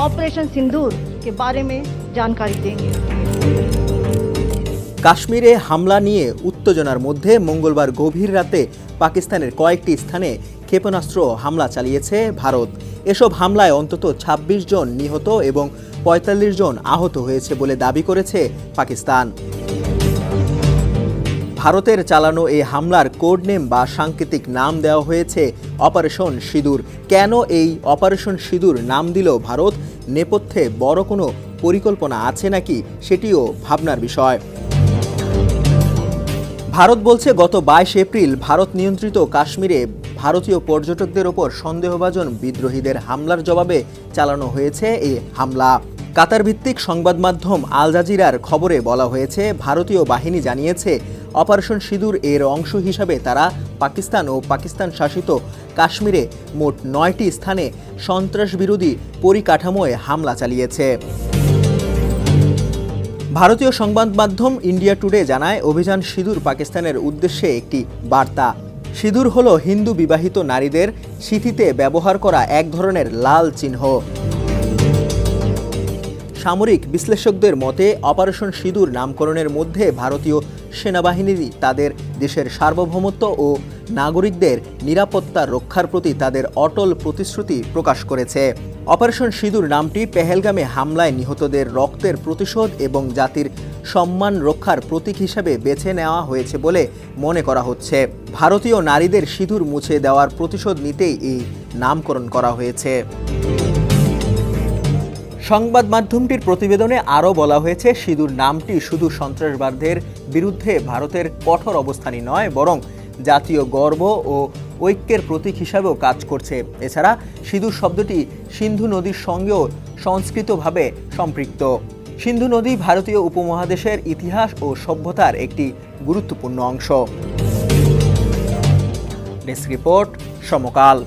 Operation सिंदूर के बारे में जानकारी देंगे। কাশ্মীরে হামলা নিয়ে উত্তেজনার মধ্যে মঙ্গলবার গভীর রাতে পাকিস্তানের কয়েকটি স্থানে ক্ষেপণাস্ত্র হামলা চালিয়েছে ভারত। এসব হামলায় অন্তত ২৬ জন নিহত এবং ৪৫ জন আহত হয়েছে বলে দাবি করেছে পাকিস্তান। ভারতের চালানো এই হামলার কোড নেম বা সাংকেতিক নাম দেওয়া হয়েছে অপারেশন সিঁদুর। কেন এই অপারেশন সিঁদুর নাম দিল ভারত? নেপথ্যে বড় কোনো পরিকল্পনা আছে নাকি, সেটিও ভাবনার বিষয়। ভারত বলছে গত ২২ এপ্রিল ভারত নিয়ন্ত্রিত কাশ্মীরে ভারতীয় পর্যটকদের ওপর সন্দেহভাজন বিদ্রোহীদের হামলার জবাবে চালানো হয়েছে এই হামলা। কাতার ভিত্তিক সংবাদ মাধ্যম আল জাজিরার খবরে বলা হয়েছে, ভারতীয় বাহিনী জানিয়েছে অপারেশন সিঁদুর এর অংশ হিসাবে তারা পাকিস্তান ও পাকিস্তান শাসিত কাশ্মীরে মোট ৯টি স্থানে সন্ত্রাসবিরোধী পরিকাঠামোয় হামলা চালিয়েছে। ভারতীয় সংবাদ মাধ্যম ইন্ডিয়া টুডে জানায়, অভিযান সিঁদুর পাকিস্তানের উদ্দেশ্যে একটি বার্তা। সিঁদুর হলো হিন্দু বিবাহিত নারীদের সিঁথিতে ব্যবহার করা এক ধরনের লাল চিহ্ন। সামরিক বিশ্লেষকদের মতে অপারেশন সিঁদুর নামকরণের মধ্যে ভারতীয় সেনাবাহিনী তাদের দেশের সার্বভৌমত্ব ও নাগরিকদের নিরাপত্তা রক্ষার প্রতি তাদের অটল প্রতিশ্রুতি প্রকাশ করেছে। অপারেশন সিঁদুর নামটি পেহেলগামে হামলায় নিহতদের রক্তের প্রতিশোধ এবং জাতির সম্মান রক্ষার প্রতীক হিসাবে বেছে নেওয়া হয়েছে বলে মনে করা হচ্ছে। ভারতীয় নারীদের সিঁদুর মুছে দেওয়ার প্রতিশোধ নিতেই এই নামকরণ করা হয়েছে। সংবাদ মাধ্যমটির প্রতিবেদনে আরও বলা হয়েছে, সিঁদুর নামটি শুধু সন্ত্রাসবাদের বিরুদ্ধে ভারতের কঠোর অবস্থানই নয়, বরং জাতীয় গর্ব ও ঐক্যের প্রতীক হিসাবেও কাজ করছে। এছাড়া সিঁদুর শব্দটি সিন্ধু নদীর সঙ্গেও সংস্কৃতভাবে সম্পৃক্ত। সিন্ধু নদী ভারতীয় উপমহাদেশের ইতিহাস ও সভ্যতার একটি গুরুত্বপূর্ণ অংশ। ডেস্ক রিপোর্ট, সমকাল।